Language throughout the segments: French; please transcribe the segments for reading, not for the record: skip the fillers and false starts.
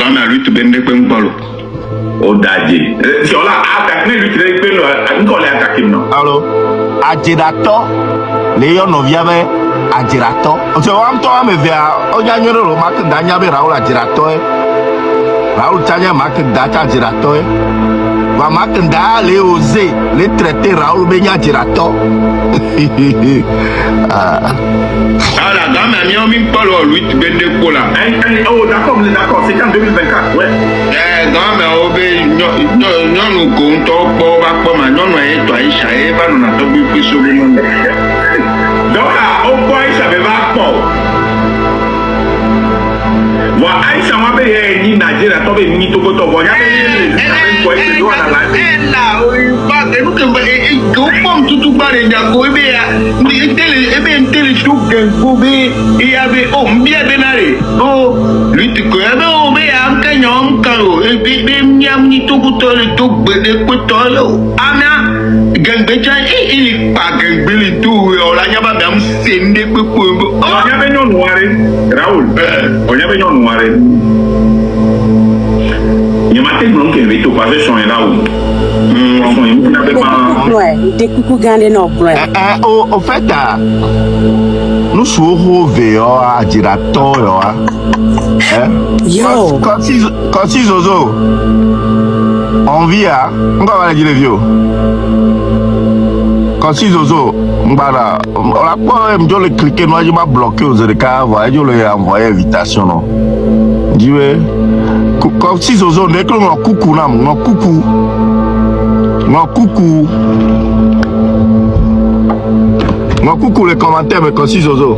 quand même lui tu bende pen palo. O daje. Si on l'a attaqué lui tu pen encore les attaquer non. Allo. Adjirato. Léon noviave adjirato. O se wa mto ame via o nya nyoro lo mak danya be Raoul adjirato e. Raoul tanya mak data adjirato e. Va mak nda le oser le traiter Raoul be nya adjirato. Ah la gamme a mis en mine palo lui tu bende ko là. Oh d'accord, c'est en 2024 ouais. Gamme o be non ko to po ba po ma non e to Aisha e ba no na to bi fi so bi no. Donc au point ça va pas. Wa Aisha wa be ni Nigeria to be ni to ko to bo ya be ko e do na la. La o ba ke no ke ba e ko pom tutu ba re nya ko be ya ni tele tu ke ko be e ya be o mbia be na re. O lui tu ko ya be o be ya ka nyom ka o e be nyam ni to ko to le to be de ko to lo. Ana gangbe ja e pa gangbe li tu o la nya ba dam sende pe ko. O nya be nyon ware Raoul. O nya be nyon ware. Il y a matin non que veto pas son là où. Ouais, des coucou gandé non ouais. Au fait nous sommes véo à dirato yo Yo. Quand si Zozo on vit à on va aller dire vieux. Quand si Zozo mbara on la pas me le cliquer moi je m'a bloqué aux écarts voilà je lui envoyer invitation non. Dis-le. Quand si Zozo n'est que mon coucou là mon coucou. Mon coucou. Mon coucou les commentaires mais quand si Zozo.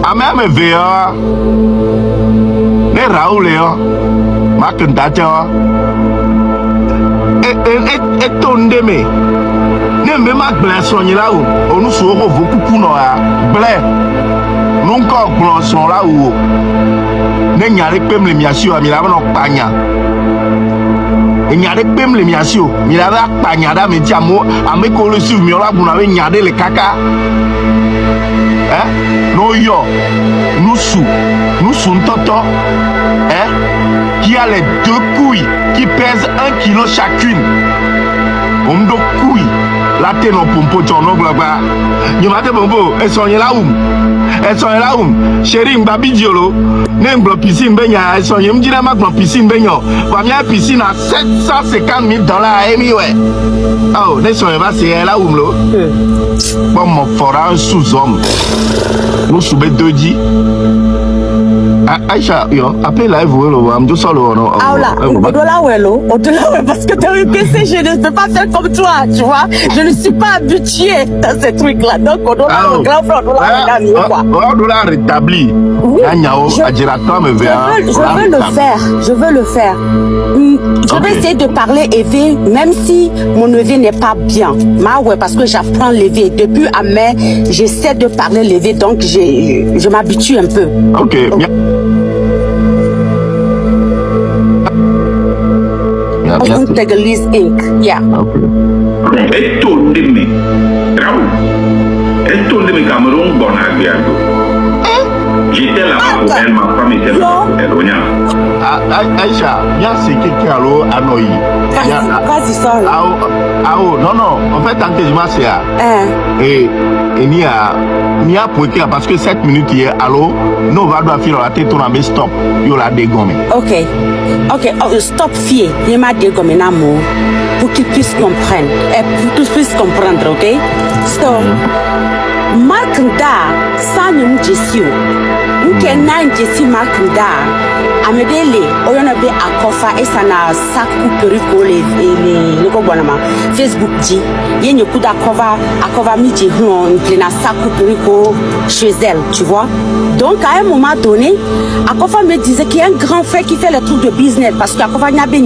A même VA. Ne Raoul Léon. Marc Ndata. Et ton démé. Ne me ma blesson là où. On nous sauve beaucoup pour nous. Blé. Nous encore blesson là où. Ne nyare pem le miasio mi la no panya e nyare pem le miasio mi la panya da me tiamo ame ko le suivre mi ola bu na we nyade le kaka no yo nous sou toto qui a les deux couilles qui pèsent 1 kilo chacune on do couilles la tête non pompo tono glaba ni mate bombo e sonye la chérie mbabi diolo ne nglo piscine benya e sonye mjira ma nglo piscine benyo wa mia piscine à $750,000 emi we oh ne sonye va c'est la lo bon mon fora un sous-homme nous soube doji Aïcha, yo, appelle live ou am just solo no. Ah là, odola welo, parce que t'as un PC, je ne peux pas faire comme toi, tu vois. Je ne suis pas habitué dans ces trucs-là. Donc odola mon grand frère, odola rétabli. Je veux le faire. Je vais essayer de parler EV, même si mon EV n'est pas bien. Ouais, parce que j'apprends l'EV. Depuis à mai, j'essaie de parler l'EV, donc je m'habitue un peu. Ok. Integralist Inc. Yeah. Et tout de me. Raoul. Et tout de me Cameroun bon agbiado. J'étais là-bas pour elle, ma femme était là pour elle. Aïcha, il y a ce qui est allo Anoï. Vas-y, sorry. Non. En fait, tant que je m'assieds, et il y a pour écrire parce que 7 minutes hier, allô, nous va doit faire la tête, on a mis stop, il y a dégommé. Ok, stop, fille, il m'a dégommé l'amour pour qu'ils puissent comprendre, pour qu'ils puissent comprendre, ok? Stop. Mark Nda, sans nous jesio. Nous kenna jesi Mark Nda. Amedele, oyonabe akofa et ça na sakou periko les kobonama Facebook dit. Yen yoku akova midi hon plena sakou periko chez elle, tu vois. Donc à un moment donné, Akofa me disait qu'il y a un grand frère qui fait le truc de business parce qu'Akofa n'a pas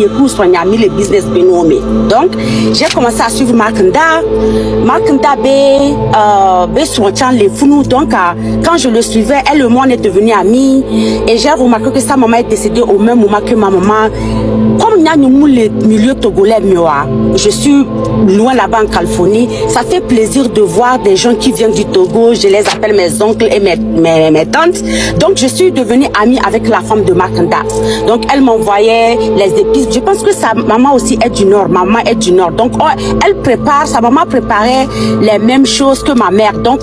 mis le business bénomé. Donc j'ai commencé à suivre Mark Nda. Mark Nda be son chant les fous. Donc quand je le suivais, elle et moi on est devenu devenus amis. Et j'ai remarqué que sa maman est décédée au même moment que ma maman. Comme il y a le milieu togolais, je suis loin là-bas en Californie. Ça fait plaisir de voir des gens qui viennent du Togo. Je les appelle mes oncles et mes tantes. Donc, je suis devenue amie avec la femme de Markanda. Donc, elle m'envoyait les épices. Je pense que sa maman aussi est du Nord. Maman est du Nord. Donc, sa maman préparait les mêmes choses que ma mère. Donc,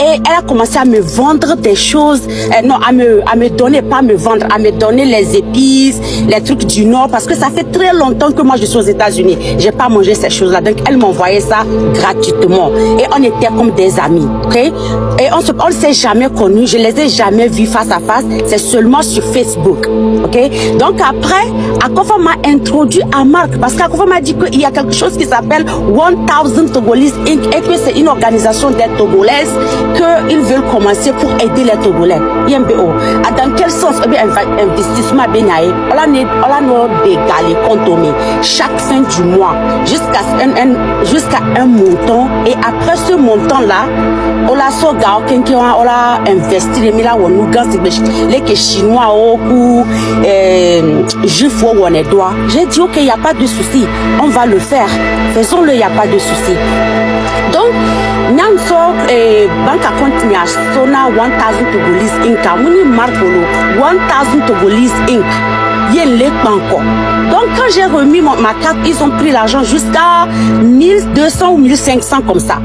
et elle a commencé à me vendre des choses, non, à me donner, pas me vendre, à me donner les épices, les trucs du Nord, parce que ça fait très longtemps que moi je suis aux États-Unis. J'ai pas mangé ces choses-là, donc elle m'envoyait ça gratuitement. Et on était comme des amis, ok? Et on ne s'est jamais connus, je les ai jamais vus face à face, c'est seulement sur Facebook, ok? Donc après, Akofa m'a introduit à Marc, parce qu'Akofa m'a dit qu'il y a quelque chose qui s'appelle 1000 Togolese Inc. et que c'est une organisation des Togolaises qu'ils veulent commencer pour aider les Togolais. IMBO. Dans quel sens investissement bénaï? On a dégalé contourné chaque fin du mois jusqu'à un montant, et après ce montant là on a on a investi les milliards on les chinois ou juifs ou on est droit. J'ai dit ok, il n'y a pas de souci, on va le faire, faisons-le, il n'y a pas de souci. Donc Nyanso bank account ni Sona 1000 Togolese Inc. Muni Marcolo 1000 Togolese Inc. Donc quand j'ai remis ma carte, ils ont pris l'argent jusqu'à 1200 ou 1500 comme ça.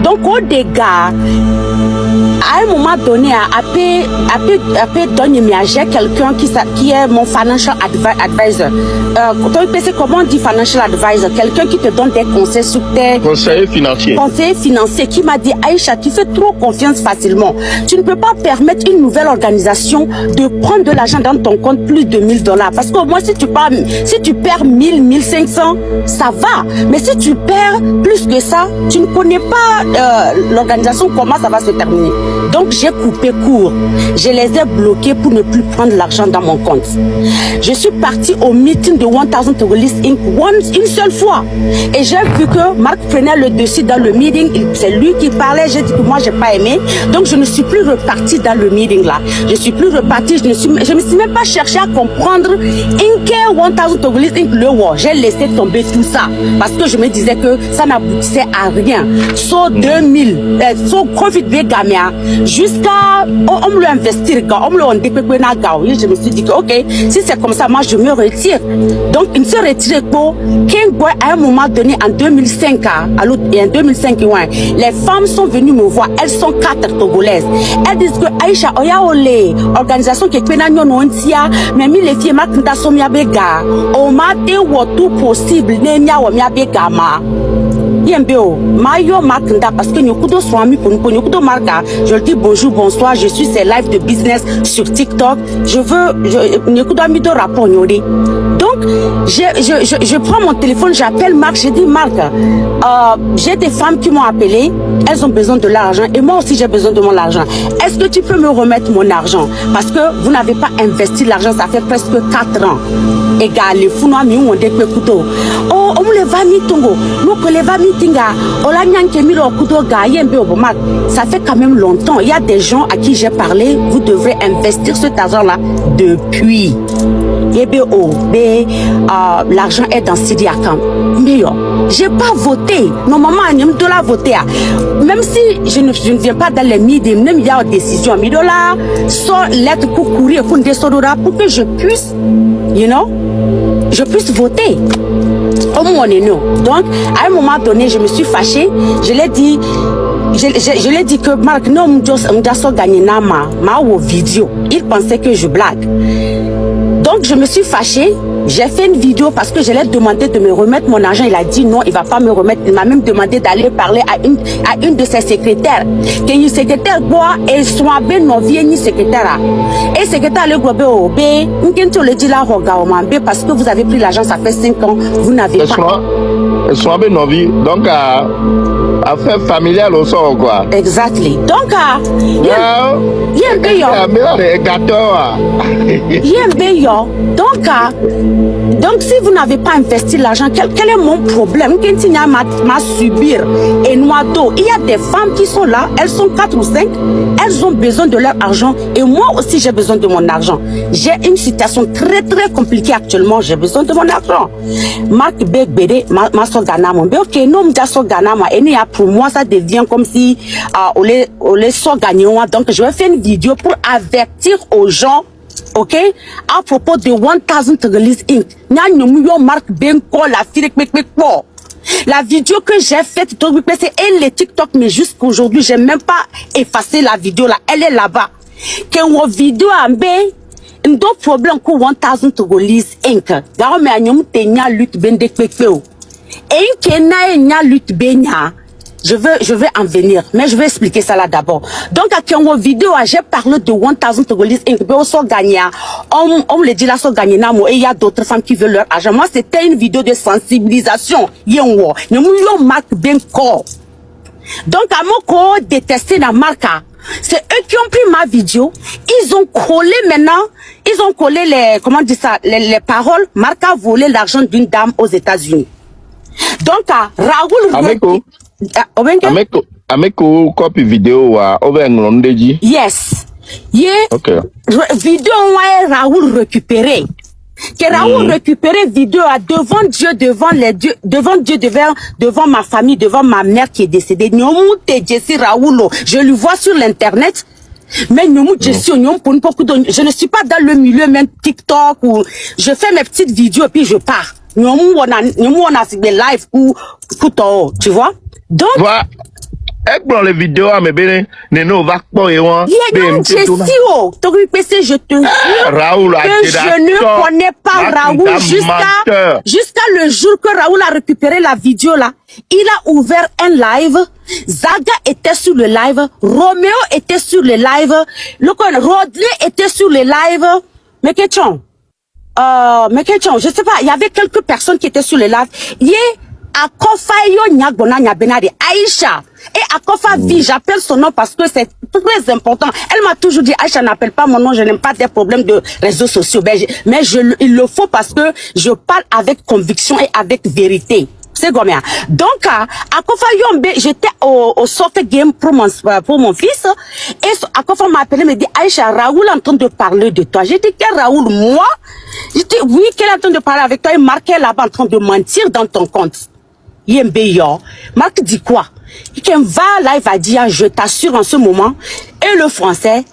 Donc au dégât, à un moment donné, après j'ai quelqu'un qui est mon financial advisor. Comment on dit financial advisor? Quelqu'un qui te donne des conseils sur tes conseillers financiers, qui m'a dit Aïcha, tu fais trop confiance facilement. Tu ne peux pas permettre une nouvelle organisation de prendre de l'argent dans ton compte plus de $1000. Parce qu'au moins si tu perds 1000, 1500, ça va. Mais si tu perds plus que ça, tu ne connais pas l'organisation, comment ça va se terminer. Donc j'ai coupé court. Je les ai bloqués pour ne plus prendre l'argent dans mon compte. Je suis partie au meeting de 1000 Togolese Inc. une seule fois. Et j'ai vu que Marc prenait le dessus dans le meeting. C'est lui qui parlait. J'ai dit que moi j'ai pas aimé. Donc je ne suis plus repartie dans le meeting là. Je suis plus repartie. Je me suis même pas cherché à comprendre Inc. 1000 Togolese Inc. le war. J'ai laissé tomber tout ça parce que je me disais que ça n'aboutissait à rien. So 2000, so Covid Gamia. Jusqu'à on me investir, on me le je me suis dit que ok, si c'est comme ça, moi je me retire. Donc il se retire pour à un moment donné en 2005 et en 2005 les femmes sont venues me voir. Elles sont 4 Togolaises. Elles disent que Aïcha oya ole organisation qui est mais les filles Markanda somia bega o mate wo tout possible nenya wo mia bega ma IMBO, Mayo Markanda, parce que nous sommes swami pour nous marca. Je le dis bonjour, bonsoir, je suis ces live de business sur TikTok. Je veux, nous sommes mis de rapport. Donc, je prends mon téléphone, j'appelle Marc, j'ai dit Marc, j'ai des femmes qui m'ont appelé, elles ont besoin de l'argent et moi aussi j'ai besoin de mon argent. Est-ce que tu peux me remettre mon argent? Parce que vous n'avez pas investi l'argent, ça fait presque 4 ans. Égal, les fous noirs, on dit que couteau. Oh, on les va mi tongo, nous que les va mi tinga, on l'a nyanke mi lo couteau gaïen be au Marc. Ça fait quand même longtemps. Il y a des gens à qui j'ai parlé, vous devrez investir cet argent-là depuis. L'argent est dans Sidi Akam. Mais j'ai pas voté. Normalement, je ne voter. Même si je ne viens pas dans les médias, même il y a une décision. Mais là, sans lettre pour courir pour que je puisse, je puisse voter. Donc, à un moment donné, je me suis fâchée. Je l'ai dit. Je l'ai dit que Marc, non, je gagné ma vidéo. Il pensait que je blague. Donc, je me suis fâchée. J'ai fait une vidéo parce que je l'ai demandé de me remettre mon argent. Il a dit non, il va pas me remettre. Il m'a même demandé d'aller parler à une de ses secrétaires. Que une secrétaire boit et soit ben non vienne secrétaire. Et secrétaire le groupe OB, le dit là parce que vous avez pris l'argent, ça fait 5 ans, vous n'avez pas. Soit ben non vie. Donc affaire familiale au sort quoi. Exactly. Donc Donc, si vous n'avez pas investi l'argent, quel est mon problème? M'a subir et noado. Il y a des femmes qui sont là, elles sont 4 ou 5, elles ont besoin de leur argent et moi aussi j'ai besoin de mon argent. J'ai une situation très compliquée actuellement, j'ai besoin de mon argent. Marc Begbede, ma sorganama, mais ok, non, m'da sorganama, et pour moi ça devient comme si on les sorgagnons. Donc je vais faire une vidéo pour avertir aux gens. Ok, à propos de 1000 Togolese Inc. Marc Benko, la vidéo que j'ai faite, et les TikTok, mais jusqu'à aujourd'hui, j'ai même pas effacé la vidéo là. Elle est là-bas. Que une vidéo a un problème que 1000 Togolese Inc. Garo me anyom tenya lutte bende kwekwe. Et une kena enya lutte benya. Je vais en venir, mais je vais expliquer ça là d'abord. Donc, à Kiongo vidéo, j'ai parlé de 1000 Togolese Inc. On le dit là, so gagné namo, et il y a d'autres femmes qui veulent leur argent. Moi, c'était une vidéo de sensibilisation. Yongo, nous marque bien corps. Donc, à mon corps détesté la marque, c'est eux qui ont pris ma vidéo. Ils ont collé maintenant, ils ont collé les, comment on dit ça, les paroles. Marc a volé l'argent d'une dame aux États-Unis. Donc, Raoul. Ameko copy vidéo over Ngondeji. Yes. Okay. Vidéo Raoul récupéré. Que Raoul récupéré vidéo devant Dieu, devant ma famille, devant ma mère qui est décédée. Je le vois sur l'internet. Mais je ne suis pas dans le milieu même TikTok où je fais mes petites vidéos et puis je pars. On a fait des lives ou tu vois. Donc, les vidéos à mes béné, Neno va pas et moi. Je te jure Raoul que je ne connais pas Raoul jusqu'à le jour que Raoul a récupéré la vidéo là. Il a ouvert un live. Zaga était sur le live. Roméo était sur le live. Rodney était sur le live. Mais question, je sais pas, il y avait quelques personnes qui étaient sur le live. Akofa yo nyagbona nyabenade Aïcha. Et Akofa vie, j'appelle son nom parce que c'est très important. Elle m'a toujours dit, Aïcha n'appelle pas mon nom, je n'aime pas des problèmes de réseaux sociaux. Mais il le faut parce que je parle avec conviction et avec vérité. C'est combien? Donc, Akofa Yombe, j'étais au soccer game pour mon fils. Et Akofa m'a appelé, me dit, Aïcha, Raoul est en train de parler de toi. J'ai dit, quel Raoul? Moi? J'ai dit, oui, qu'elle est en train de parler avec toi et marqué là-bas en train de mentir dans ton compte. Yembeyo. Marc dit quoi? Il va dire, je t'assure en ce moment, et le français,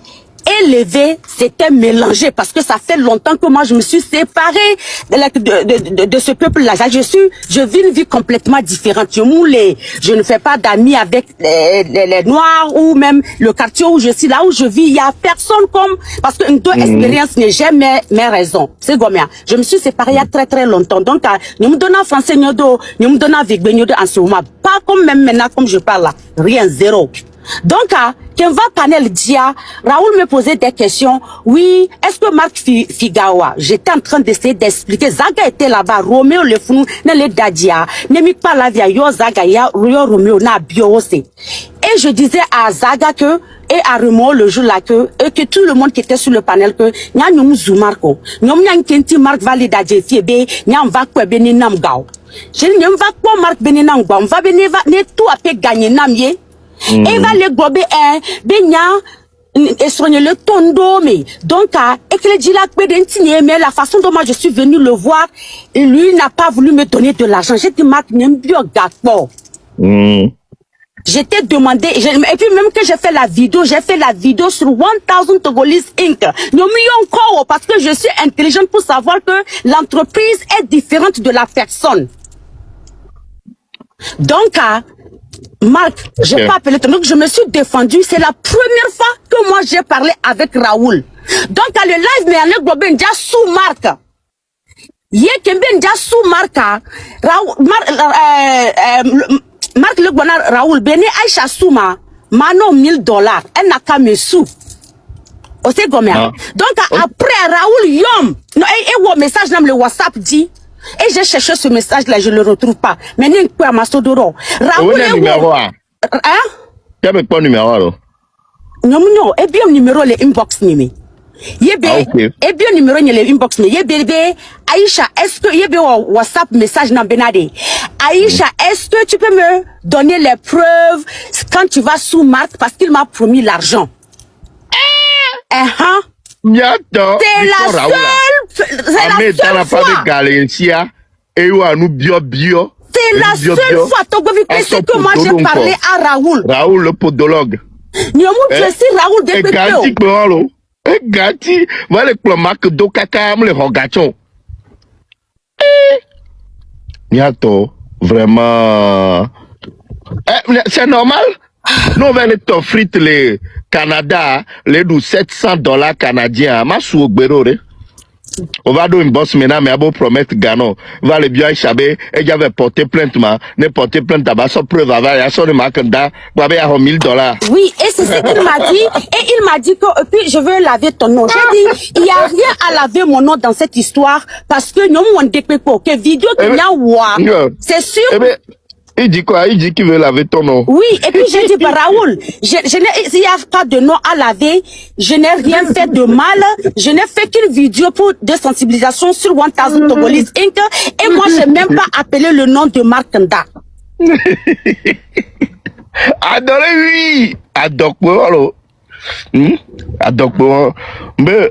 élevé, c'était mélangé parce que ça fait longtemps que moi je me suis séparée de ce peuple-là. Je vis une vie complètement différente. Je ne fais pas d'amis avec les Noirs ou même le quartier où je suis, là où je vis, il y a personne comme, parce qu'une deux expériences n'est jamais mes raisons. C'est combien? Je me suis séparée il y a très longtemps. Donc, nous me donnons français, nous me donnons avec en ce moment. Pas comme même maintenant, comme je parle là. Rien, zéro. Donc, quand va panel dia, Raoul me posait des questions. Oui, est-ce que Marc Figawa, j'étais en train d'essayer d'expliquer. Zaga était là-bas, Roméo le fou, ne le dadia, ne mi pas la via yo Zaga ya yo Roméo na biose. Et je disais à Zaga et à Roméo le jour là que tout le monde qui était sur le panel que nya nyum Zoumarko, nyum nya kenti Marc valida fiebe, nya va quoi beni nam gao. Je ne va pas Marc beni nam gao, va beni va ne tout a fait gagner namie. Et va le gobe et soigner le tondo mais donc et que le dit là mais la façon dont moi je suis venu le voir et lui n'a pas voulu me donner de l'argent. J'ai dit Marc n'aime bien gâteau. J'étais demandé et puis même que j'ai fait la vidéo sur 1000 Togolese Inc. Nous mis encore parce que je suis intelligente pour savoir que l'entreprise est différente de la personne. Donc Marc, j'ai pas appelé ton nom, je me suis défendue. C'est la première fois que moi j'ai parlé avec Raoul. Donc, à le live, mais on est globé déjà sous Marc. Yé kembe déjà sous Marc. Marc le bon Raoul, Bene Aïcha Souma, Mano $1000. Elle n'a qu'à me sous. Aussi combien? Donc, après Raoul Yom, et message dans le WhatsApp dit. Et j'ai cherché ce message-là, je ne le retrouve pas. Mais n'y a pas ma sodoro. Raoul est numéro 1. Hein? Tu n'as pas numéro 1. non, et bien numéro le inbox nimi. Yebe, okay. et bien numéro le inbox ni. Yebe, Aïcha, est-ce que yebe WhatsApp message n'a benade? Aïcha, est-ce que tu peux me donner les preuves quand tu vas sous Marc parce qu'il m'a promis l'argent? Miato. C'est la seule fois. C'est la seule fois, c'est que moi j'ai parlé à Raoul. Raoul, le podologue. Je suis Raoul de Pépéo. Gati, voilà le Marc Dokaka, le Rogachon. Miato, vraiment. C'est normal. Nous, on va t'offrir les Canada, les $700 canadiens. Ma sou Berore. On va donner une bosse maintenant, mais à beau promettre Gano. Va le bien échapper, et j'avais porté plainte, ne porté plainte à son preuve avant, il y a son Makanda, vous avez $1,000. Oui, et c'est ce qu'il m'a dit. Et il m'a dit que, puis je veux laver ton nom. J'ai dit, il n'y a rien à laver mon nom dans cette histoire, parce que nous, on découpe que vidéo qu'il y a, c'est sûr. Il dit quoi? Il dit qu'il veut laver ton nom. Oui, et puis j'ai dit, bah, Raoul, il n'y a pas de nom à laver, je n'ai rien fait de mal, je n'ai fait qu'une vidéo pour de sensibilisation sur 1000 Togolese Inc. Et moi, je n'ai même pas appelé le nom de Marc Nda. Adoré, oui! Adore, alors. Adore, mais,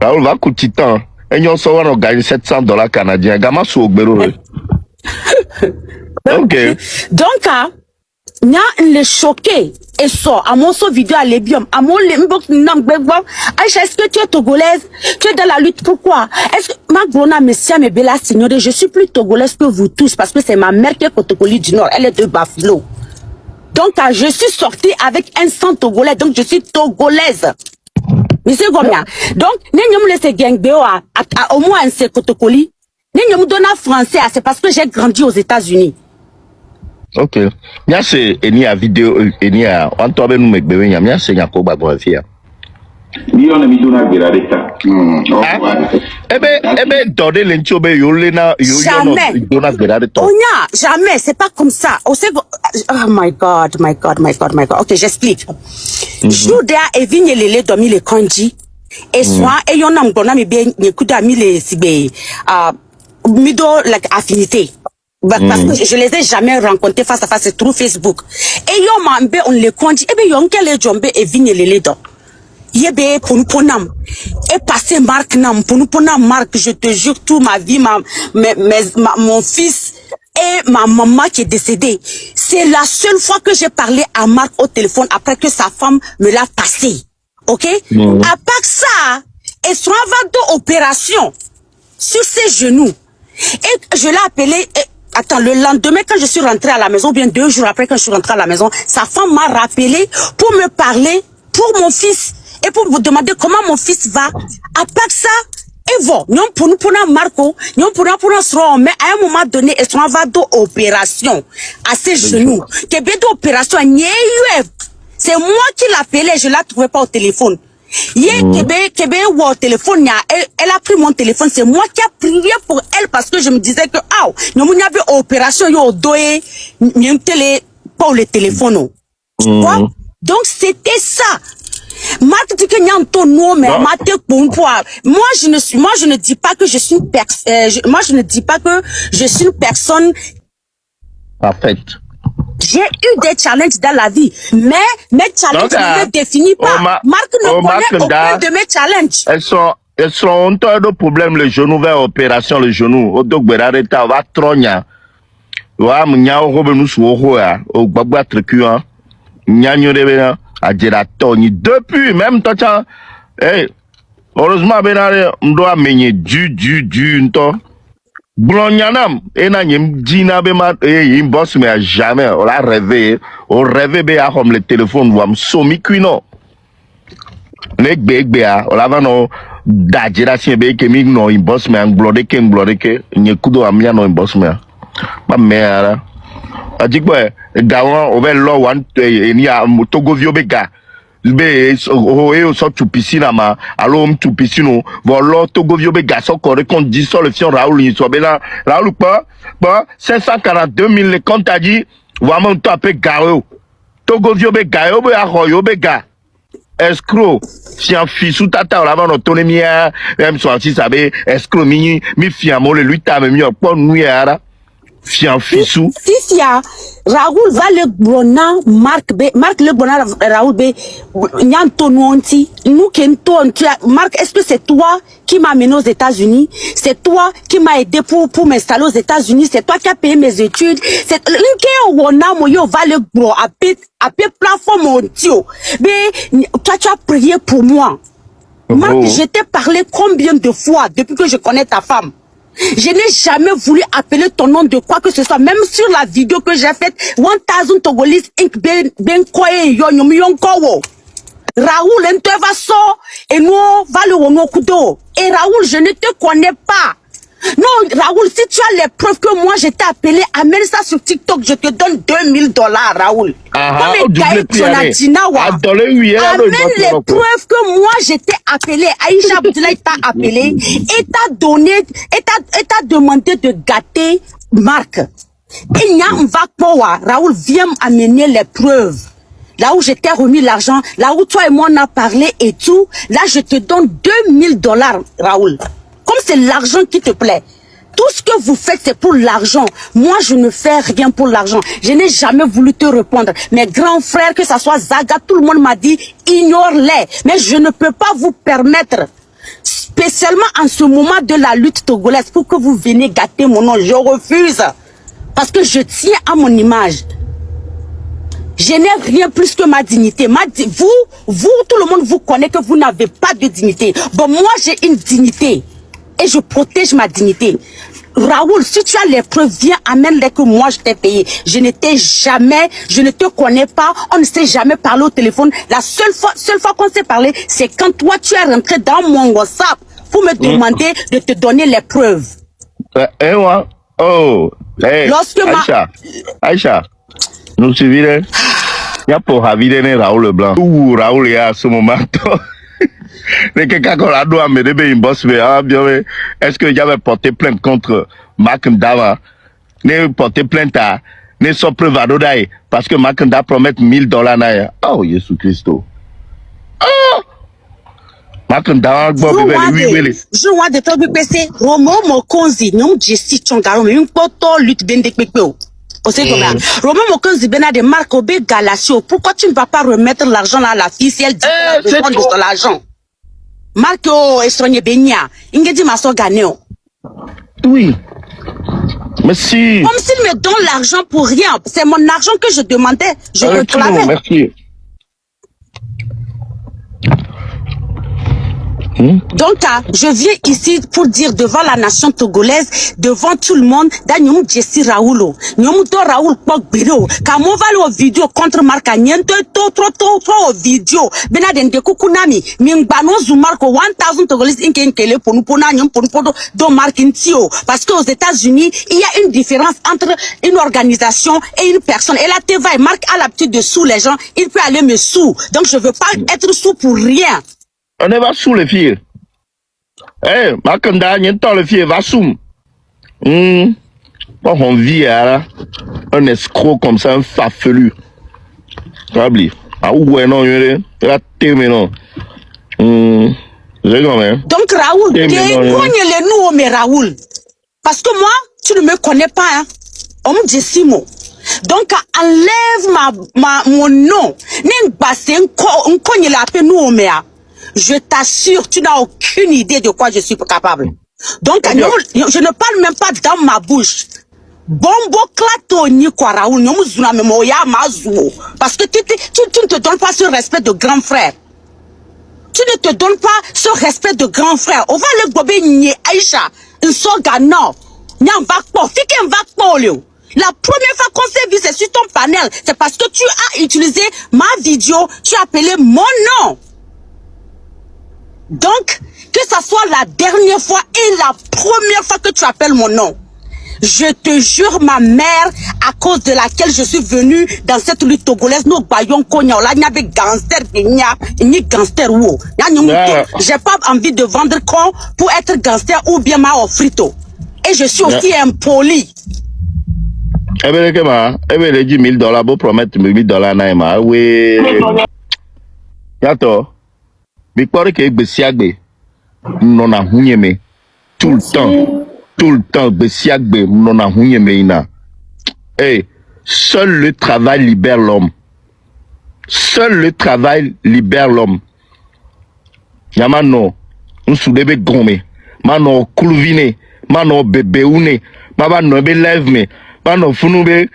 Raoul va coûter tant. Et nous on gagne $700 canadiens. Gama sou Ogbero. Ok. Donc, nya le choqué et sort à mon so vidéo à l'ébium, à mon inbox Aïcha, est-ce que tu es togolaise? Tu es dans la lutte, pourquoi? Est-ce que ma grona messia me bella signore, je suis plus togolaise que vous tous parce que c'est ma mère qui est Kotokoli du Nord, elle est de Bafilo. Donc, je suis sortie avec un sang togolais, donc je suis togolaise. Monsieur Gomia. Donc, nous laissons gangbeo au moins un Kotokoli. Nous donne français, c'est parce que j'ai grandi aux États-Unis. Ok. Mia c'est eni a vidéo eni a anto be nu megbewe nya mia se nya ko gbagbo fi ya. Ni on mi dona gbera de ta. Ebe dode le nti obe yo le na yo no dona gbera de ta. Onya, jamais, c'est pas comme ça. Oh my God. OK, j'explique. Juda e vigne lele domi le kanji. Et soit e yon nam gona mi be nyekuda mi le sibe mido like affinité. Parce que je les ai jamais rencontrés face à face, c'est through Facebook. Et yo mambe on les conduit, et bien yon kele jombe et vigne les do. Yebe ponam. Et passer Marc nam, ponam Marc, je te jure toute ma vie, mon fils et ma maman qui est décédée. C'est la seule fois que j'ai parlé à Marc au téléphone après que sa femme me l'a passé. OK? À part ça, et son opération sur ses genoux. Et je l'ai appelé. Attends, le lendemain, quand je suis rentrée à la maison, ou bien 2 jours après, quand je suis rentrée à la maison, sa femme m'a rappelé pour me parler pour mon fils et pour vous demander comment mon fils va. À part ça, et voilà, nous pour Marco, nous pour mais à un moment donné, ils sont en d'opération à ses genoux. Que bien d'opération, c'est moi qui l'appelais, je la trouvais pas au téléphone. Kebe au téléphone, elle a pris mon téléphone, c'est moi qui a prié pour elle parce que je me disais que nous avons opération yo doé télé pas le téléphone. Tu vois? Donc c'était ça. Moi je ne dis pas que je suis une personne parfaite. J'ai eu des challenges dans la vie, mais mes challenges ne me définissent pas. Marc ne connaît aucun de mes challenges. Elles sont de problème le genou vers opération le genou. Au dogberareta va tronya. Wa mnya o nous so ya o gbagba treku nyanyo de a dira toni depuis même temps heureusement benare ndo amenye du nto Blonyanam, ena nyem dina be ma boss me a jamais on l'a rêvé be a comme le téléphone voam somi kuino nek be a on la va no dajira si be ke mi no boss me blode ke nye kudo amia no boss me ma mère a dit quoi gawon over law one ni a Togo viobega be o so tu piscine ma alors tu piscine volo Togo viobé garçon correct qu'on dit sur le fion Raoul il soit là Raoul pas 542 000 le compte a dit vraiment tu appelle garo Togo viobé garo be a royo be ga escroc fian fisu tata la va no tone mia même so si sabe escroc mi fian mo le lui ta me mi okpo nu ya fian fisu Fifia, Raoul va le bona, Marc le bona, Raoul B, Nyantononti, nous Kento, Marc, est-ce que c'est toi qui m'as amené aux États-Unis? C'est toi qui m'as aidé pour m'installer aux États-Unis? C'est toi qui as payé mes études? C'est l'un wona moyo va le gros, à plafond mon tio. Mais toi tu as prié pour moi. Marc, je t'ai parlé combien de fois depuis que je connais ta femme? Je n'ai jamais voulu appeler ton nom de quoi que ce soit, même sur la vidéo que j'ai faite, 1000 Togolese Inc. Ben koye yo nyom kowo. Raoul, un va so, et nous, va le wono kudo. Et Raoul, je ne te connais pas. Non, Raoul, si tu as les preuves que moi je t'ai appelé, amène ça sur TikTok, je te donne $2000, Raoul. Amène les preuves que moi je t'ai appelé, Aïcha Abdoulaye t'a appelé, et t'a donné, et t'a demandé de gâter Marc. Et n'y a un va Raoul, viens amener les preuves. Là où je t'ai remis l'argent, là où toi et moi on a parlé et tout, là je te donne $2000, Raoul. Comme c'est l'argent qui te plaît. Tout ce que vous faites, c'est pour l'argent. Moi, je ne fais rien pour l'argent. Je n'ai jamais voulu te répondre. Mes grands frères, que ça soit Zaga, tout le monde m'a dit, ignore-les. Mais je ne peux pas vous permettre, spécialement en ce moment de la lutte togolaise, pour que vous veniez gâter mon nom. Je refuse. Parce que je tiens à mon image. Je n'ai rien plus que ma dignité. Vous, tout le monde vous connaît que vous n'avez pas de dignité. Bon, moi, j'ai une dignité. Et je protège ma dignité. Raoul, si tu as les preuves, viens, amène-les que moi je t'ai payé. Je ne te connais pas, on ne s'est jamais parlé au téléphone. La seule fois qu'on s'est parlé, c'est quand toi tu es rentré dans mon WhatsApp pour me demander de te donner les preuves. Lorsque Aïcha, nous suivrons. Il y a pour Ravidene Raoul Leblanc. Ou Raoul est à ce moment. Est-ce que j'avais porté plainte contre Marc Ndava? Ne porté plainte à ne sont preuve à Dodaï parce que Marc Ndava promet $1000 naïa. Oh, Jésus Christ. Oh! Marc Ndava, je vois de toi, PC, Romo Mokonzi, non, Jessie Chongaro, mais une poto lutte bendekpekpeo. Romain Mokonzi Bena de Marc Obé Galasio, pourquoi tu ne vas pas remettre l'argent à la fille si elle dit qu'elle a besoin de son argent? Marco Estrogne Benya, Ingedi Maso Ganeo. Oui. Mais si. Comme s'il me donne l'argent pour rien. C'est mon argent que je demandais. Je réclamais. Merci. Donc, je viens ici pour dire devant la nation togolaise, devant tout le monde, nous Jessie Raoulo, nous Raoul Pogbido, quand on va au vidéo contre Marc Agnen, trop vidéo, Benadende Kukunami, Mingbano Zumarko, 1000 Togolese Inkenkele pour nous do Marc Intio. Parce qu'aux États-Unis, il y a une différence entre une organisation et une personne. Et la TVA, Marc a l'habitude de sous les gens, il peut aller me sous. Donc, je veux pas être sous pour rien. On est va sous les filles. Eh, Makanda, n'y a le filles, va sous. On vit un escroc comme ça, un farfelu. Rabli. Ah ouais, non, il a terminé, non. J'ai gommé. Donc, Raoul, cogne nous, mais Raoul. Parce que moi, tu ne me connais pas, hein. On me dit Simo. Donc, enlève mon nom. N'en la paix nous, mais je t'assure, tu n'as aucune idée de quoi je suis capable. Donc, je ne parle même pas dans ma bouche. Bombo klato ni kwa Raoul, parce que tu ne te donnes pas ce respect de grand frère. Tu ne te donnes pas ce respect de grand frère. On va le gober ni Aïcha, un soga non. N'en va pas, fique un va pas, la première fois qu'on s'est vu, c'est sur ton panel. C'est parce que tu as utilisé ma vidéo, tu as appelé mon nom. Donc, que ça soit la dernière fois et la première fois que tu appelles mon nom, je te jure, ma mère, à cause de laquelle je suis venue dans cette lutte togolaise, nous baillons konya, là, il y avait gangster, ni gangster ou. J'ai pas envie de vendre con pour être gangster ou bien ma frito. Et je suis aussi impoli. Eh bien, il dit $1000 pour promettre $1000 naïma. Oui. Yato. Mi pare que besiagbe. Non a hunyeme. Tout le temps. Tout le temps, besiagbe. Non a hunyeme ina. Hey, seul le travail libère l'homme. Seul le travail libère l'homme. Yamano. Nsudebe gome. Mano kulvine. Mano bebeune. Maba no be live me. Mano funube.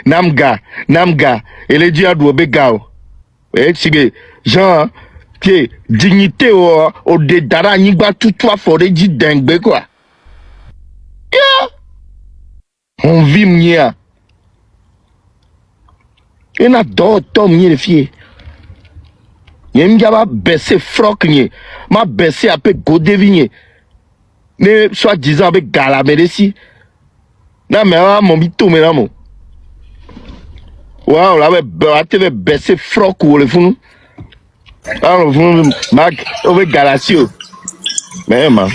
Namga. Et dieux doit be gao. Sige. Jean. Que dignité au dédara n'igba tout toi forêt dit dingue quoi. Yeah. On vit mia. Et na d'autres mien les filles. Yem va baisser froc ni. Ma baisser un peu godevigné. Ne soit disant avec galaméresi. Na mais mon bito mais là mon. Wow, là va te baisser froc ou le fou. Alors, Mac, on veut Galatio. Mais, man.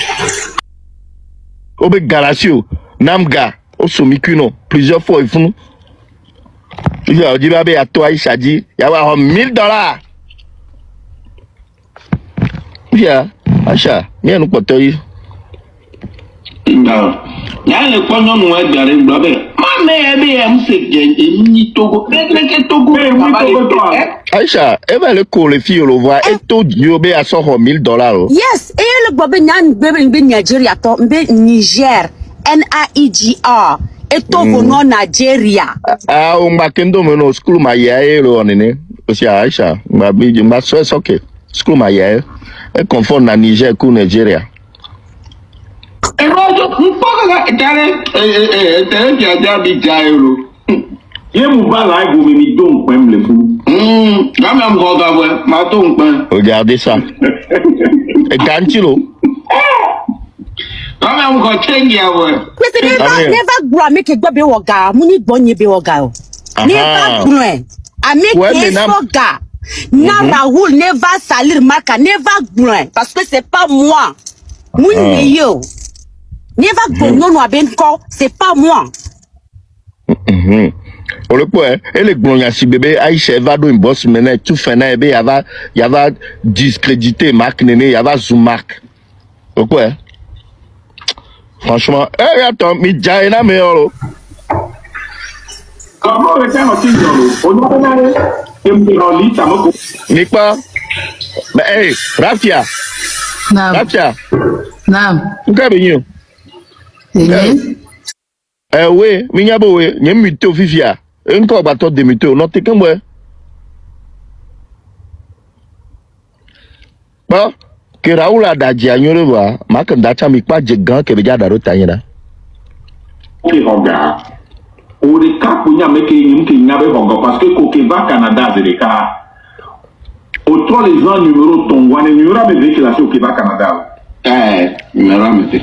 On veut Galatio. Namga, au Somikuno. Plusieurs fois, ils font. Il y a dit, à toi, il s'est dit, il y a $1,000. Il y a, Acha, il y a nous pour toi. Non. Il y a le point non, nous, Edgar, ma mère, elle me sait bien, ni Togo. Mais Togo, Aïcha, elle va le coller, fille, le voir, et tout, Dieu, à son $1,000. Yes, et le bobe nyan bebe mbe Nigeria to mbe Niger, Niger, et to vono Nigeria. Ah, on m'a kendo meno school ma yae lo onene. Aussi Aïcha, ma soeur soke. School ma yae. Elle confond na Niger ku Nigeria. Et moi, je ne sais pas qui a déjà dit Jairo. Il m'a pas là, il m'a mis donc, même le fou. Quand même, regarde, ma tombe. Regardez ça. Et Gantilo. Quand même, regarde, Mais c'est never grow make a baby woga, muni bonye be woga. Never grow. Avec woga. Na Raoul never salir marca, never grow. Parce que c'est pas moi. Muni yo. Never grow non abenko, c'est pas moi. On le point, et les glons si bébé Aïcha va dans une bosse maintenant tout fait na ebe y va discréditer Marc Néné, y va zoom Marc. Au point. Franchement, attends, mi jaina me oro. comment le temps aussi on doit aller et me rendre ça me Ni pas. Mais hey, Rafia. Naam. Rafia. Naam. Nka benyo. Oui, mi nyabo we, nyem mito fifia. Nko bato de mito, no teken mwe. Bon, que Raoul a dadji anyore wa, ma kan dacha mi pa jegan ke beja daro tanyina. Ok, regarde. Au cas où il y a un qui n'a pas parce que Kokeva Canada, c'est le cas. Autant les gens numéro ton, on est numéro mais véhicule au Kokeva Canada. Numéro mais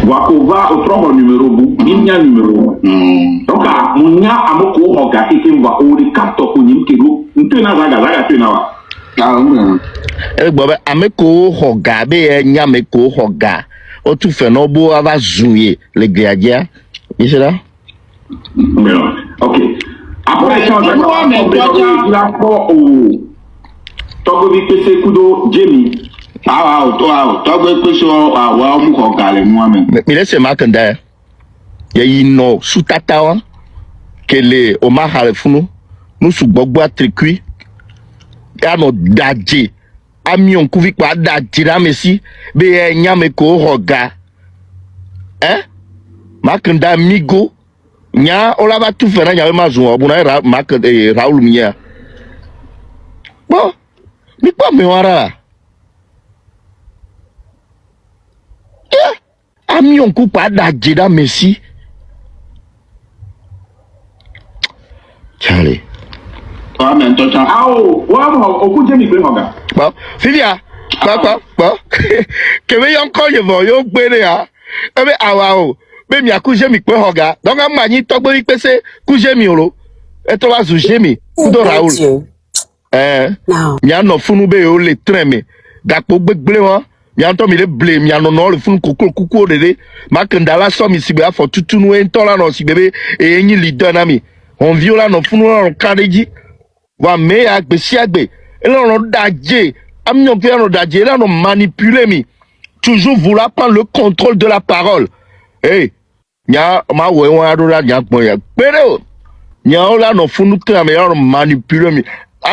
Wakova autant numéro bout, il y a numéro. Donc on y a un mot qu'on regarde qui va au cas où il y a un qui n'a pas tu n'as Eh bobe ameko hoga be nyameko hoga. O tu fe no bo ava zouye le gyadia. Is là? Ok. Après ça, on va pour au Togo PC Kudo Jamie. Togo PC wa mu ko gale mu amen. Mais laisse makanda. Ya yino sutata wa kele o ma hale funu. Nu su gbogbo atrikui. Ya no daje. Ami on kuvi kwa daje la mesi be nyameko hoga. Makanda migo. Nya ola ba tout faire nya ma zo obuna mak Raoul mia. Bon, mi pa me wara. Ami on coupa da jida Messi. Charlie. Wa men to cha. Awo, wa mo okuje mi pe hoga. Bon, Filia. Ba. Kebe yon ko ye vo yo gbere ya. Ebe awa o. Be mi akuje mi pe hoga. Donc amanyi togbo wi pese kuje mi oro. E to wa zuje mi. Kudo Raoul. Mi ano funu be yo le train me. Gakpo gbegble won. Mi anto mi le ble mi ano no le funu kuku dede. Makandala so mi sibe afo tutunu ento la no sibe e enyi leader na mi. On viola no funu no kadeji. Wa me agbe si agbe. Et là, on a d'adjé. Amion fait un d'adjé. Là, on a manipulé, mais toujours vouloir prendre le contrôle de la parole. Hey, nya ma ouais on a là nya bon ya. Pero nya là non fou nous mais on manipule mais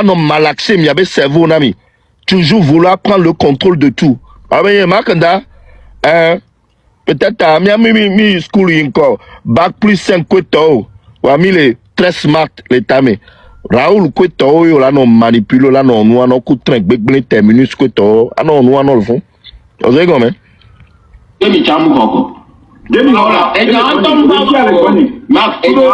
on malaxé mais y avait cerveau nami. Toujours vouloir prendre le contrôle de tout. Ah mais makanda peut-être à mi school encore bac plus 5 kweto. Wa mi les très smart les tamé. Raoul kweto yo là non manipule là non nous on coup train gbegble terminus kweto. Ah non nous on le fond. Vous savez comment? Demi chamu koko. Demi hola, antom Mark Demi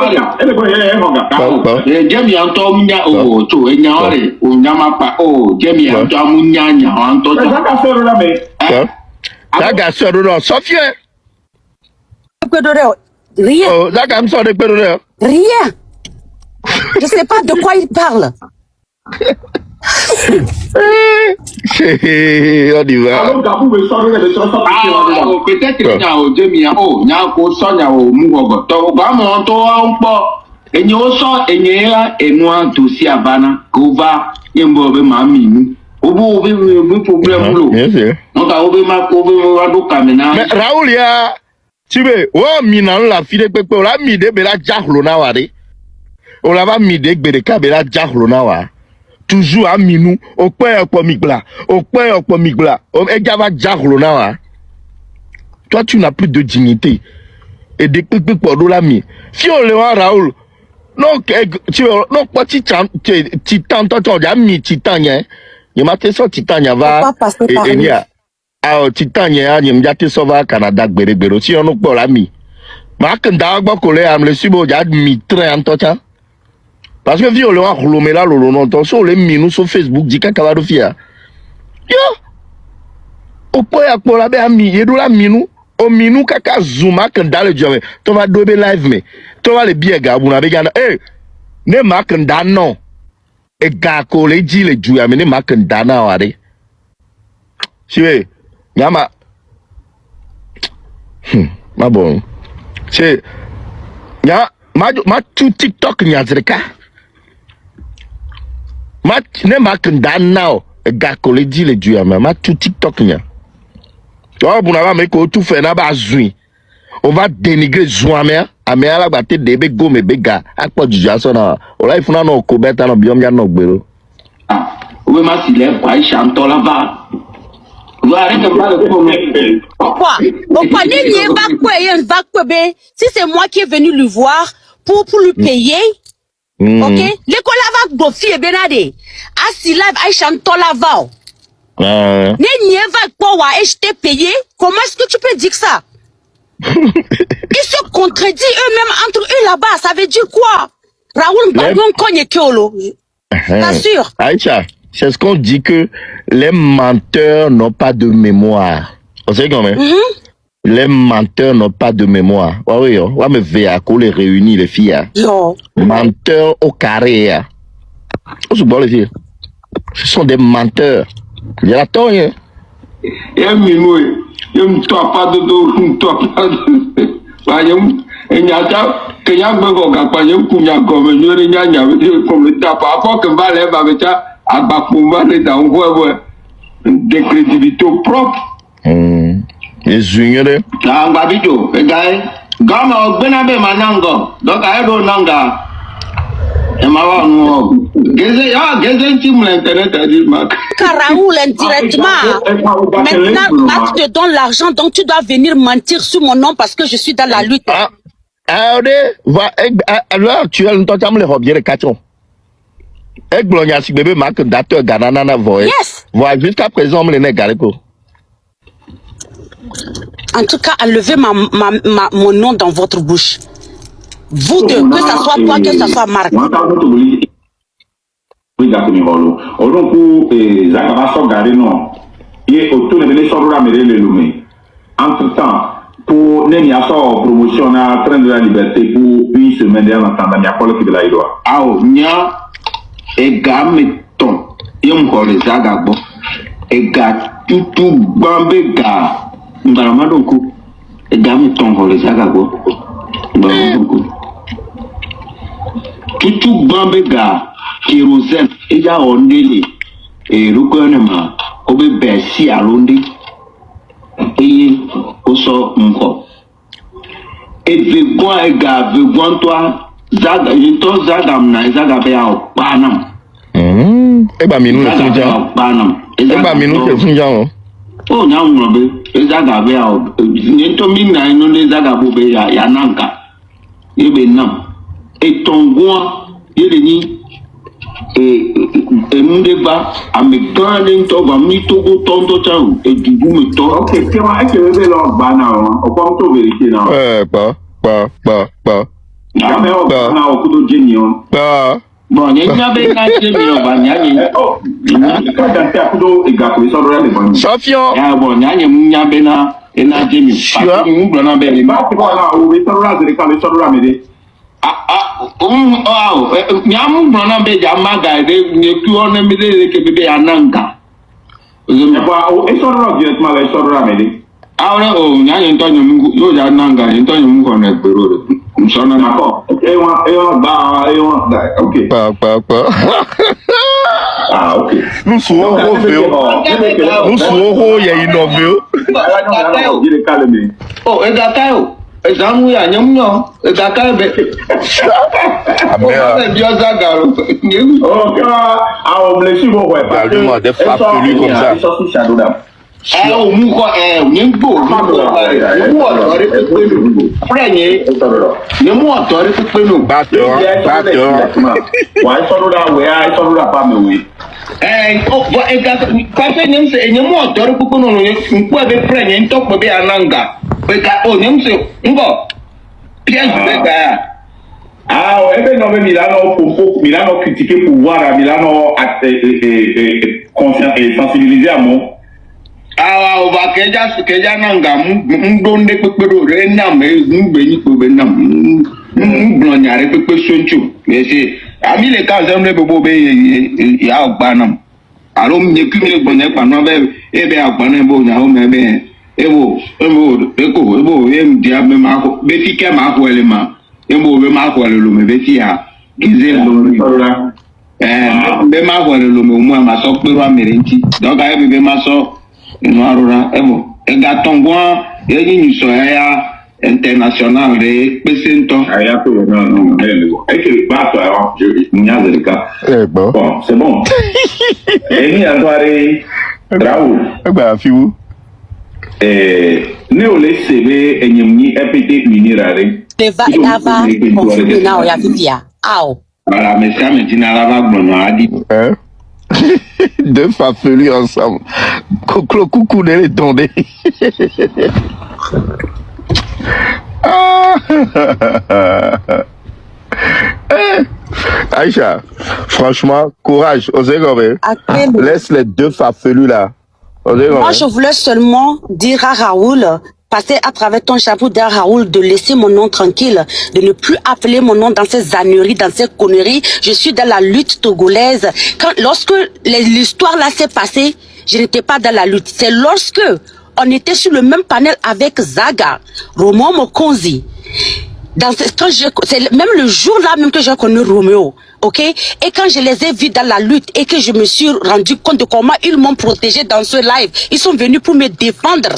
antom nya o to enyare o nyama pa o Demi antom nya anto. Zaga soro Sophie. Rien. Oh, Zaga me sort de pédoré. Rien. Je sais pas de quoi il parle. On y va. Peut-être nya o Demi o nya ko so nya o mu gogo to ba mo to an po enyo so enyela enwa to si abana ko va yembo be ma minu obo obi problem lo. Bien sûr. Donc obi ma ko be wa do kamena. Mais Raoul ya Tibe, o mina la fide pepe o la mide be la jahlo na wa de. O la va mide gbe de ka be la jahlo na wa. Toujours à minou, au point au pomigla, au point au pomigla, au egava jahlo na wa. Toi tu n'as plus de dignité. Et des pepe pour do la mi. Si on le wa Raoul, non tu non pas titan toi tu as mis titan yen. Il m'a fait ça titan ya va et il y a ah titan ya ni m'a fait ça va Canada gbere si on pas la mi. Ma kanda gba ko le am le subo ja mi train en toi. Parce que viol a roulé là le non ton sur les minous sur Facebook dit kaka va do fia. Yo. Au point à pour la be ami et do la minou au minou kaka zuma kanda le jame. To va dobe live me. To va le bien ga bu na be ga eh ne ma kanda non. E ga ko le ji le ju ya me ne ma kanda na wa de. Siwe nyama ma bon. C'est nya ma tu TikTok nya zreka. Ma ne ma kanda now ga ko le ji le ju ya ma tu TikTok nya. Oh bon va me ko tout fait na ba zui. On va dénigrer Zouamé, Amé à la batte de Bego, mais Bega, à quoi du Jason, on l'a fait non, Cobeta, non, bien, non, Bero. Ah, oui, ma fille, quoi, il chante là-bas. Vous arrêtez pas le premier. Pourquoi? Pourquoi? Si c'est moi qui est venu le voir pour lui payer, ok? L'école va Gofi et Benade. Assis live, il chante là-bas. N'y va pas, et je t'ai payé. Comment est-ce que tu peux dire ça? Ils se contredisent eux-mêmes entre eux là-bas. Ça veut dire quoi? Raoul Bagon Kogne Keolo. T'assures? Aïcha, c'est ce qu'on dit que les menteurs n'ont pas de mémoire. Vous savez comment? Les menteurs n'ont pas de mémoire. Oui, on va me faire à les réunir, les filles. Menteurs au carré. On se les filles. Ce sont des menteurs. Il y a la tonne. Et un mimo, il ne toit pas de dos, il ne toit pas de. Et il y a ça, que y a un peu de Kounia comme il y a comme le tape. Après que Valère va avec ça, à Bakouma, les dans des crédibilités propres. Les juniors. Là, on va vite, les gars. Gama, Benabe Manango, donc à Edo Nanga. Et ma maman, l'internet a dit, Raoul, indirectement. Maintenant, tu te donnes l'argent, donc tu dois venir mentir sur mon nom parce que je suis dans la lutte. À l'heure actuelle, nous t'entendons les robiers de carton. Et Glonia, si bébé marque dateur Ganana voyez. Yes. Voilà, jusqu'à présent, on me les garico. En tout cas, enlevez mon nom dans votre bouche. Vous deux, que ça soit toi, que ça soit Marc. Oui, d'accord, donc, Zakara sort garé non. Et autour de les sorts ramèner les lumés. Entre temps, pour Nenia sort promotion à train de la liberté pour une semaine derrière l'entendant, il y a pas le qui de la Idoa. Ah, nya, et gameton, yom kore zagabo, et ga tutu bambe ga, mbaramadonko, et gameton kore zagabo, mbaramadonko. Tutu bambe ga, kérosène, et ya onele, et reconnaît obe bersi alondi et oso encore et vegon ega vegon toi zaga yento zaga na zaga be a panam e ba minu le funja panam e ba minu le funja o nya nwobe e zaga be a yento mina ino le zaga bo be ya nanka ebe nam et tongo yele ni mundeba amegane to ba mi to go tondo tawo e dudu me to ok que moi que we lo gba na o ko to vérité na pa ya me o na o kudo jeni o bon ye nya be na je mi o ba nya ni oh ko da te akudo iga ko so re le bon champion ya bon nya ni mu nya be na e na je mi pa ni mu bro na be ni ba ti ko na o we so ra de ka le so ra me de nyamu brona be jama gaide ne tu on me de ke bebe ananga e ba o e so ra je ma le so ra me de ahora o nyanyi ntonyo mungu yo ja nanga ntonyo mungu na gbero nsona na ko e wa ba ok pa ah ok nous sommes ye innové oh egatayo ezamu ya nyamnyo egatayo be mais bioza garo oh ka on me si bo ouais pas lui des farfelus comme ça o muko nyembo mu otori prenye nyemu otori pepenu batteur wa so da we ai so da pa me we o bo egata kwase nyemse nyemu otori pepenu no nku ebe prenye ntokpo be ananga beka o nyemse ngo pièce beka ah ebe no me Milano critiquer pouvoir Milano conscient et sensibiliser à mon awa oba keja nanga ndonde pepero re na me ngbe ni ko be na ngbonyare pepe sonchu ese ami le ka zemle bobo be ya ogba na aro mi ki mi gbonye pa no be ebe agba na bo nya o me be ebo em dia be ma ko be fi ke ma ko ele ma ebo be ma ko ele lo me be fi ya gize lo be ma ko ele lo me mu ma so pe wa mere nti donc aye be ma so inu arura ebo egatongwa yeyi niso ya international re pese nto aya ko no e ke ba to a je nya de ka bon c'est bon et ni atware Raoul ba fiwu ne o le sebe enyemni EPT unirare Ava confirmé now ya fifia aw voilà mais ça maintenant la va gbono adi deux farfelus ensemble. Coucou les tondés. Aïcha, franchement, courage. Osez gobe. Laisse les deux farfelus là. Moi, je voulais seulement dire à Raoul, passer à travers ton chapeau d'un Raoul, de laisser mon nom tranquille, de ne plus appeler mon nom dans ces âneries, dans ces conneries. Je suis dans la lutte togolaise. Lorsque l'histoire là s'est passée, je n'étais pas dans la lutte. C'est lorsque on était sur le même panel avec Zaga, Romo Mokonzi. C'est même le jour là même que j'ai connu Roméo, ok? Et quand je les ai vus dans la lutte et que je me suis rendu compte de comment ils m'ont protégé dans ce live, ils sont venus pour me défendre.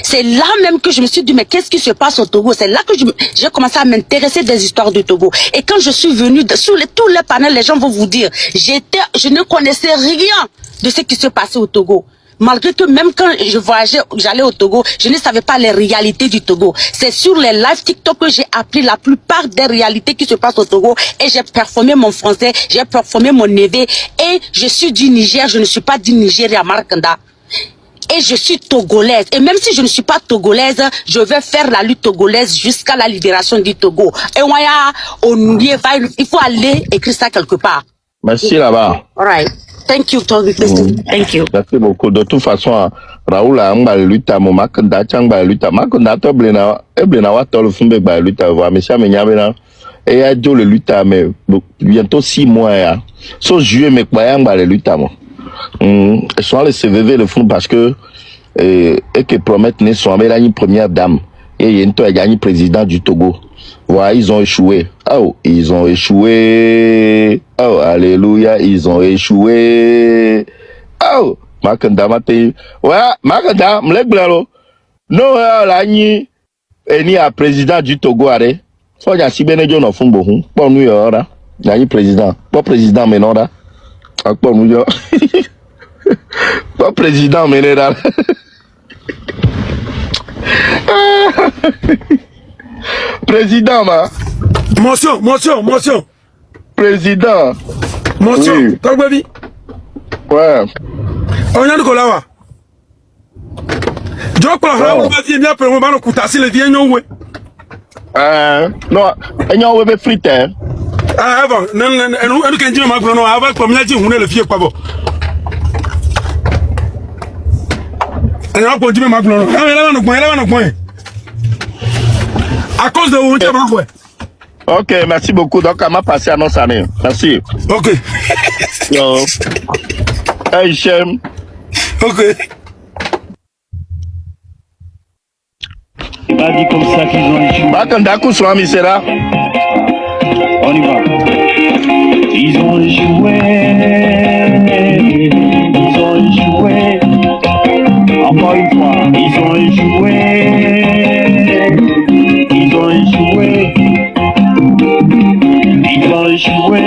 C'est là même que je me suis dit, mais qu'est-ce qui se passe au Togo? C'est là que j'ai commencé à m'intéresser des histoires du Togo. Et quand je suis venue sur tous les panels, les gens vont vous dire, je ne connaissais rien de ce qui se passait au Togo. Malgré que même quand je voyageais, j'allais au Togo, je ne savais pas les réalités du Togo. C'est sur les lives TikTok que j'ai appris la plupart des réalités qui se passent au Togo et j'ai performé mon français, j'ai performé mon éveil et je suis du Niger, je ne suis pas du Nigeria, Markanda. Et je suis togolaise. Et même si je ne suis pas togolaise, je vais faire la lutte togolaise jusqu'à la libération du Togo. Et il faut aller écrire ça quelque part. Merci là-bas. All right. Thank you, Toby. Thank you. Merci beaucoup. De toute façon, Raoul a un lutte à mon Makanda, Changba lutte à Makanda, Toblena, Eblena, Watol, Fumbe, lutte à voir, Monsieur Menyabena, et à Joe le lutte à mais bientôt 6 mois. Sauf juillet, mais quoi, le lutte à moi. Soit les CVV le font parce que, et que promettent ne sont avec la première dame. Et il y a une président du Togo. Voilà, ils ont échoué. Oh, ils ont échoué. Oh, alléluia, ils ont échoué. Oh, Makanda mate. Ouais, Makanda, m'legblero. Non, la ni eni a président du Togo are. Faut ya si benejo no fun bohun. Po nu yo ora. Ya ni président. Po président me no da. Po nu yo. Po président me ne da. Président ma. Motion. Président. Motion. Oui. Togbebi. Ouais. On y a de Golawa. Je crois que vous avez bien pris mon ballon si le vient nous. Non, enyo webe frite. Ah avant, non, nous can dire ma pronom avant comme la dit on est le vieux pas bon. Et on peut dire ma pronom. Ah là on point. À cause de vous, ouais. Ok, merci beaucoup. Donc, on m'a passé à notre année. Merci. Ok. Yo. Hey, Shem. Ok. C'est pas dit comme ça qu'ils ont échoué. Bakandaku soit misera. On y va. Ils ont échoué. Ils ont échoué. Encore une fois, ils ont échoué. Ils ont échoué. Ils ont échoué.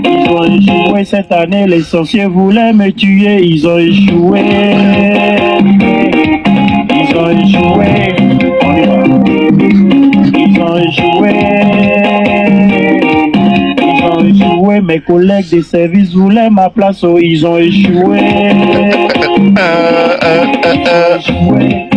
Ils ont échoué cette année. Les sorciers voulaient me tuer. Ils ont échoué. Ils ont échoué. On y va. Ils ont échoué. Ils ont échoué. Mes collègues des services voulaient ma place. Oh, ils ont échoué. Ils ont échoué.